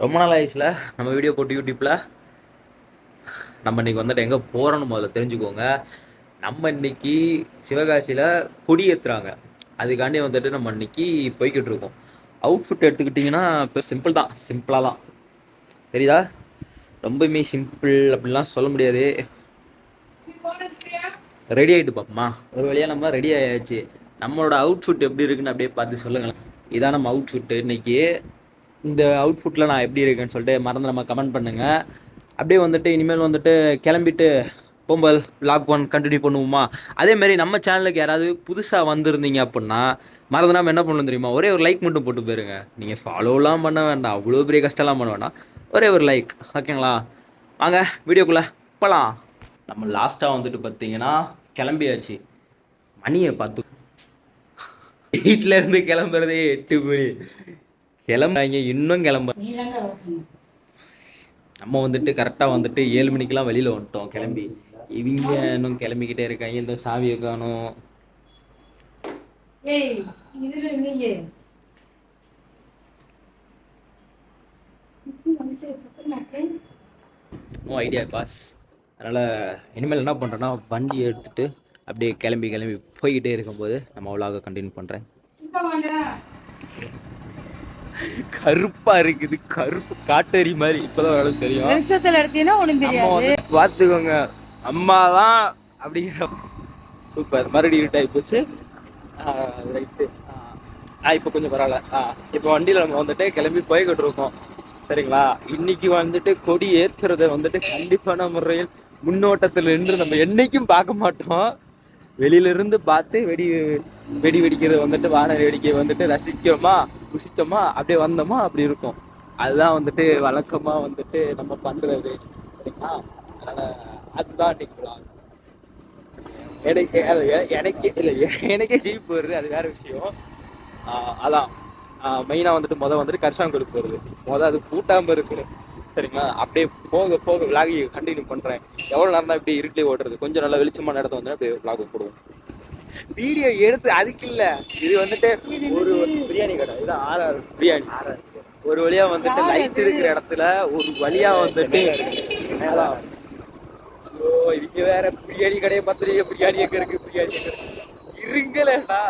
ரொம்ப நாள் ஆயிடுச்சுல நம்ம வீடியோ போட்டு யூடியூப்ல. நம்ம இன்னைக்கு வந்துட்டு எங்கே போகிறோன்னு முதல்ல தெரிஞ்சுக்கோங்க. நம்ம இன்னைக்கு சிவகாசியில் கொடி ஏற்றுறாங்க. அதுக்காண்டி வந்துட்டு நம்ம இன்னைக்கு போய்கிட்டு இருக்கோம். அவுட்ஃபிட் எடுத்துக்கிட்டிங்கன்னா இப்போ சிம்பிள் தான், சிம்பிளாக தான் தெரியுதா. ரொம்பவுமே சிம்பிள் அப்படிலாம் சொல்ல முடியாது. ரெடி ஆகிட்டு பாப்போமா. ஒரு வழியாக நம்ம ரெடி ஆயாச்சு. நம்மளோட அவுட்ஃபிட் எப்படி இருக்குன்னு அப்படியே பார்த்து சொல்லுங்களேன். இதான் நம்ம அவுட்ஃபிட்டு இன்னைக்கு. இந்த அவுட்ஃபிட்டில் நான் எப்படி இருக்கேன்னு சொல்லிட்டு மறந்து நம்ம கமெண்ட் பண்ணுங்கள். அப்படியே வந்துட்டு இனிமேல் வந்துட்டு கிளம்பிட்டு பொம்பல் லாக் கண்டினியூ பண்ணுவோமா. அதேமாரி நம்ம சேனலுக்கு யாராவது புதுசாக வந்திருந்தீங்க அப்படின்னா மறந்துடாமல் என்ன பண்ணணும் தெரியுமா, ஒரே ஒரு லைக் மட்டும் போட்டு போயிருங்க. நீங்கள் ஃபாலோலாம் பண்ண வேண்டாம், அவ்வளோ பெரிய கஷ்டம்லாம் பண்ண வேண்டாம், ஒரே ஒரு லைக் ஓகேங்களா. வாங்க வீடியோக்குள்ளே போகலாம். நம்ம லாஸ்ட்டாக வந்துட்டு பார்த்தீங்கன்னா கிளம்பியாச்சு. மணியை பார்த்து வீட்டில் இருந்து கிளம்புறதே 8 மணி. கிளம்புறாங்க இன்னும் கிளம்ப. நம்ம வந்துட்டு கரெக்டாக வந்துட்டு 7 மணிக்கெலாம் வெளியில் வந்துட்டோம் கிளம்பி. இவங்க இன்னும் கிளம்பிக்கிட்டே இருக்காங்க. இந்த சாவியை காணும். No idea boss. அதனால் இனிமேல் என்ன பண்ணுறேன்னா வண்டி எடுத்துகிட்டு அப்படியே கிளம்பி போய்கிட்டே இருக்கும்போது நம்ம விலாக கண்டினியூ பண்ணுறேன். கருப்பா இருக்குது, கருப்பு காட்டேரி மாதிரி. இப்பதான் ஓரளவுக்கு தெரியும். பார்த்துக்கோங்க, அம்மா தான் அப்படிங்கிற. சூப்பர். மறுபடியும் இருட்டாகி போச்சு. ரைட்டு. இப்போ கொஞ்சம் பரவாயில்ல. இப்போ வண்டியில் நம்ம வந்துட்டு கிளம்பி போய்கிட்டு இருக்கோம் சரிங்களா. இன்னைக்கு வந்துட்டு கொடி ஏற்றுறதை வந்துட்டு கண்டிப்பான முறையில் முன்னோட்டத்தில் நின்று நம்ம என்னைக்கும் பார்க்க மாட்டோம். வெளியிலிருந்து பார்த்து வெடி வெடிக்கிறது வந்துட்டு வான வேடிக்கை வந்துட்டு ரசிக்கோமா ருசிச்சோமா அப்படியே வந்தோமா அப்படி இருக்கும். அதுதான் வந்துட்டு வழக்கமா வந்துட்டு நம்ம பண்றது சரிங்களா. அதனால அதுதான் எனக்கே சிரிப்பு வருது, அது வேற விஷயம். அதான் மெயினா வந்துட்டு வந்துட்டு கரிசாங்கலுக்கு வருது. அது பூட்டாம இருக்கு சரிங்களா. அப்படியே போக போக விலாகி கண்டினியூ பண்றேன். எவ்வளவு நேரம் தான் இப்படி இருட்டிலே ஓடுறது. கொஞ்சம் நல்லா வெளிச்சமான இடத்த வந்து அப்படியே விலாக போடுவோம். வீடியோ எடுத்து அதுக்கு இல்ல, இது வந்துட்டு ஒரு பிரியாணி கடை. இதுதான் ஆர்ஆர் பிரியாணி. ஒரு வழியா வந்துட்டு லைட் இருக்கிற இடத்துல ஒரு வழியா வந்துட்டு இங்க வேற பிரியாணி கடையை பார்த்துருக்க. பிரியாணி எங்க இருக்கு, பிரியாணி எங்க இருக்கு இருங்களேடா.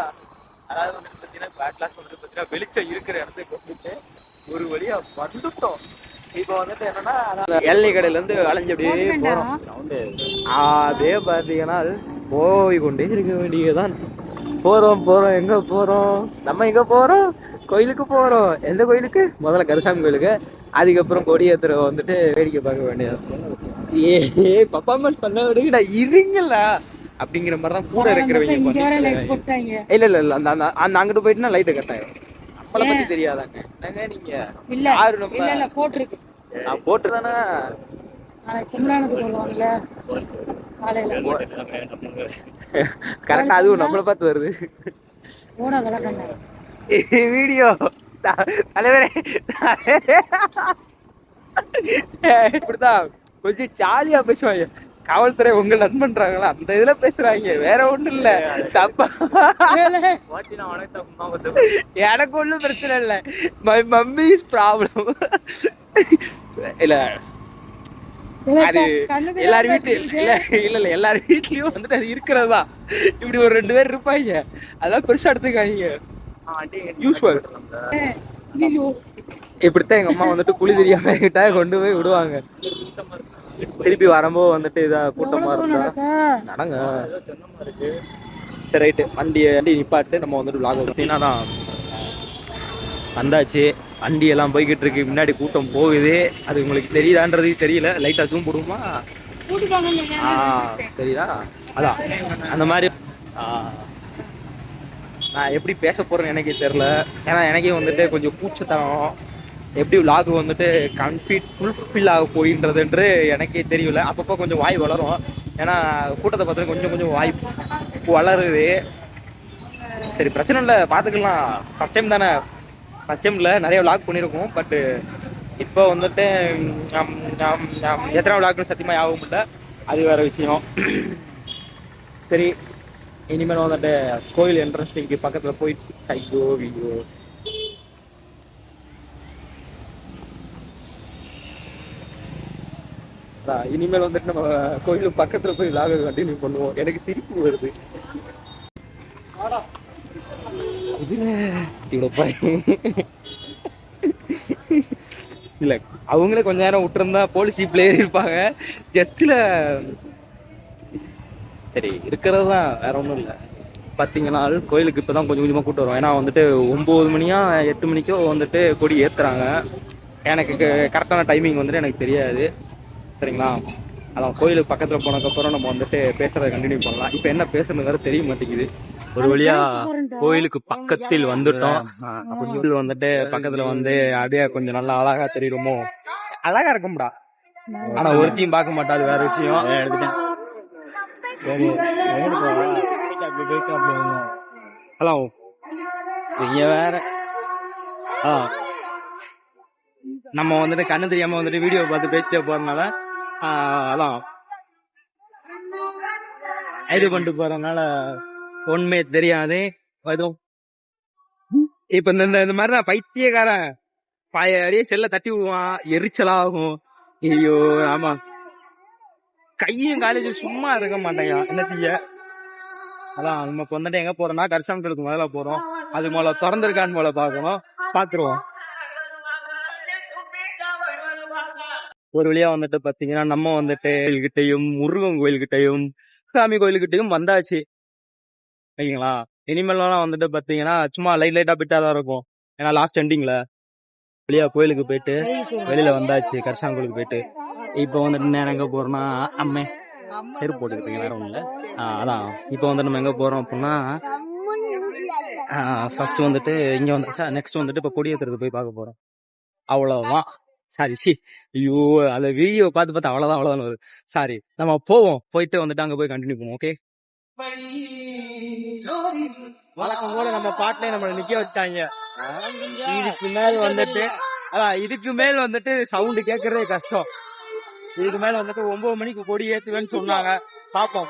அதாவது வந்துட்டு பார்த்தீங்கன்னா பேட்லாஸ் வந்துட்டு பார்த்தீங்கன்னா வெளிச்சம் இருக்கிற இடத்துக்கு வந்துட்டு ஒரு வழியா வந்துட்டோம். இப்போ வந்துட்டு என்னன்னா எல்லை கடையில இருந்து அலைஞ்சு அப்படியே போறோம். அதே பார்த்தீங்கன்னா போய் கொண்டே இருக்க வேண்டியதுதான். போறோம் எங்க போறோம், நம்ம எங்க போறோம், கோயிலுக்கு போறோம். எந்த கோயிலுக்கு? முதல்ல கருசாமி கோயிலுக்கு. அதுக்கப்புறம் கொடியேத்துற வந்துட்டு வேடிக்கை பார்க்க வேண்டியது. பர்ஃபார்மன்ஸ் பண்ண விடுங்கடா இருங்களா அப்படிங்கிற மாதிரி தான் கூட இருக்கிறவங்க. இல்ல அந்த அங்கிட்டு போயிட்டுனா லைட்டு கட்டாயம். நம்மளை பத்தி தெரியாதாங்க என்னங்க நீங்க. யாரு நம்ம போட்டிருக்கு போட்டுதானே கரெக்டா. அதுவும் நம்மளை பார்த்து வருது வீடியோ. தலைவரே இப்படிதான் கொஞ்சம் ஜாலியா பேசுவாங்க. காவல்துறை உங்க நண்பன்றாங்களா அந்த இதுல பேசுறாங்க, வேற ஒண்ணும் இல்ல. தப்பா எனக்கு ஒண்ணும் பிரச்சனை இல்ல. My mummy is problem. இல்ல அது எல்லார் வீட்லயும் இல்ல எல்லார் வீட்லயும் வந்துட்டு அது இருக்கிறதா. இப்படி ஒரு 2 பேர் இருப்பாங்க, அதெல்லாம் பெருசா எடுத்துக்காங்க. யூஸ்வல். இப்படித்தான் எங்க அம்மா வந்துட்டு குழி தெரியாம கிட்ட கொண்டு போய் விடுவாங்க. திருப்பி வரும்போது வந்துட்டு இதா கூட்டமா இருந்தா நடங்க. சரி ரைட்டு. வண்டி நிப்பாட்டு. நம்ம வந்துட்டு விலாக பார்த்தீங்கன்னா வந்தாச்சு. வண்டி எல்லாம் போய்கிட்டு இருக்கு. முன்னாடி கூட்டம் போகுது. அது உங்களுக்கு தெரியுதான்றது தெரியல. லைட்டா ஜூம் போடுவோமா. சரிதா. அதான் அந்த மாதிரி. நான் எப்படி பேச போறேன்னு எனக்கே தெரியல. ஏன்னா எனக்கே வந்துட்டு கொஞ்சம் கூச்சத்தனம். எப்படி விலாக் வந்துட்டு ஃபுல்ஃபில் ஆக போயின்றதுன்று எனக்கே தெரியல. அப்பப்போ கொஞ்சம் வாய் வளரும். ஏன்னா கூட்டத்தை பார்த்து கொஞ்சம் வாய் வளருது. சரி பிரச்சனை இல்லை, பார்த்துக்கலாம். ஃபஸ்ட் டைம் தானே. ஃபஸ்ட் டைமில் நிறைய விலாக் பண்ணியிருக்கோம். பட்டு இப்போ வந்துட்டு எத்தனை விலாக்னு சத்தியமாக ஞாபகம் இல்லை. அது வேறு விஷயம். சரி இனிமேல் வந்துட்டு கோயில் என்ட்ரன்ஸ் இங்கே பக்கத்தில் போயிட்டு ஐயோ வீடியோ இனிமேல் வந்துட்டு நம்ம கோயிலுக்கு பக்கத்துல போய் விலாக கண்டினியூ பண்ணுவோம். எனக்கு சிரிப்பு வருது. இல்ல அவங்களே கொஞ்ச நேரம் விட்டுருந்தா போலீஸ் ஜீப்ல ஏறி இருப்பாங்க. ஜஸ்ட்ல சரி இருக்கிறது தான், வேற ஒன்றும் இல்லை. பார்த்தீங்கன்னா கோயிலுக்கு இப்போ தான் கொஞ்சம் கொஞ்சமாக கூட்டு வரும். ஏன்னா வந்துட்டு 9 மணியா 8 மணிக்கோ வந்துட்டு கொடி ஏற்றுறாங்க. எனக்கு கரெக்டான டைமிங் வந்துட்டு எனக்கு தெரியாது. சரிங்களா? அதான் கோயிலுக்கு பக்கத்தில் போனதுக்கப்புறம் நம்ம வந்துட்டு பேசுறதை கண்டினியூ பண்ணலாம். இப்போ என்ன பேசுறது வேற தெரிய மாட்டேங்குது. ஒரு வழியா கோயிலுக்கு பக்கத்தில் வந்துட்டோம். வந்துட்டு பக்கத்துல வந்து அப்படியே கொஞ்சம் நல்லா அழகா தெரியுமோ, அழகா இருக்கும்டா. ஆனா ஒருத்தையும் பார்க்க மாட்டாது, வேற விஷயம். எடுத்துட்டேன். ஹலோ, நீங்க வேற. நம்ம வந்துட்டு கண்ணு தெரியாம வந்துட்டு வீடியோ பார்த்து பேசிட்டே போறதுனால அதான் இது பண்ணிட்டு போறதுனால ஒண்ணுமே தெரியாது. அதுவும் இப்ப இந்த மாதிரி நான் பைத்தியக்காரன் அப்படியே செல்ல தட்டி விடுவான், எரிச்சலா ஆகும். ஐயோ ஆமா, கையும் காலேஜ் சும்மா இருக்க மாட்டேங்க. என்ன செய்ய? அதான் நம்ம இப்ப வந்துட்டு எங்க போறோம்னா கரிசனத்துக்கு முதல்ல போறோம். அது முதல்ல திறந்திருக்கான்னு போல பாக்கணும், பாத்துருவோம். ஒரு வழியா வந்துட்டு பாத்தீங்கன்னா நம்ம வந்துட்டு கோயில்கிட்டையும் முருகன் கோயில்கிட்டையும் சாமி கோயில்கிட்டையும் வந்தாச்சு. ஓகேங்களா? இனிமேலாம் வந்துட்டு பாத்தீங்கன்னா சும்மா லைட்டா பிட்டாதான் இருக்கும். ஏன்னா லாஸ்ட் எண்டிங்ல வெளியா கோயிலுக்கு போயிட்டு வெளியில வந்தாச்சு, கரிசனம் கோயிலுக்கு போயிட்டு. இப்போ வந்துட்டு நேரம் எங்க போறோம்னா அம்மே செருப்பு போட்டுக்கிட்டீங்க, வேற ஒண்ணு இல்ல. அதான் இப்போ வந்துட்டு நம்ம எங்க போறோம் அப்படின்னா ஃபர்ஸ்ட் வந்துட்டு இங்க வந்து நெக்ஸ்ட் வந்துட்டு இப்ப கொடியேத்துறது போய் பார்க்க போறோம். அவ்வளவுதான். சாரி, ஐயோ அந்த வீடியோ பார்த்து அவ்வளவுதான் வருது. சாரி, நம்ம போவோம். போயிட்டு வந்துட்டு அங்க போய் கண்டினியூ பண்ணுவோம். ஓகே, வழக்கம் போல நம்ம பாட்டிலே நம்மள நிக்க வச்சுட்டாங்க. இதுக்கு மேல் வந்துட்டு சவுண்ட் கேட்கறதே கஷ்டம். இதுக்கு மேல வந்துட்டு 9 மணிக்கு கொடி ஏத்துவேன்னு சொன்னாங்க. பாப்போம்.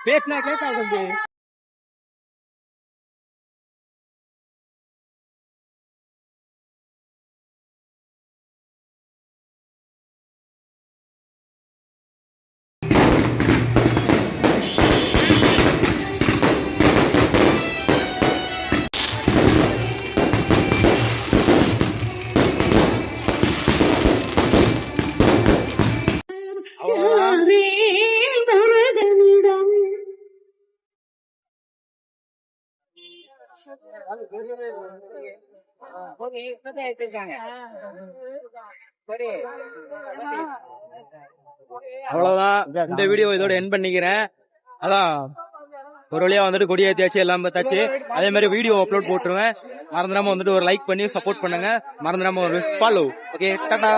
பேசினா கேட்காது. அவ்வளவுதான், இந்த வீடியோ இதோட எண்ட் பண்ணிக்கிறேன். அதான் ஒரு வழியா வந்துட்டு கொடி ஏத்தியாச்சு, எல்லாம் பார்த்தாச்சு. அதே மாதிரி வீடியோ அப்லோட் போட்டுருவேன். மறந்துடாம வந்துட்டு ஒரு லைக் பண்ணி சப்போர்ட் பண்ணுங்க. மறந்துடாம ஒரு ஃபாலோ. ஓகே, டாடா.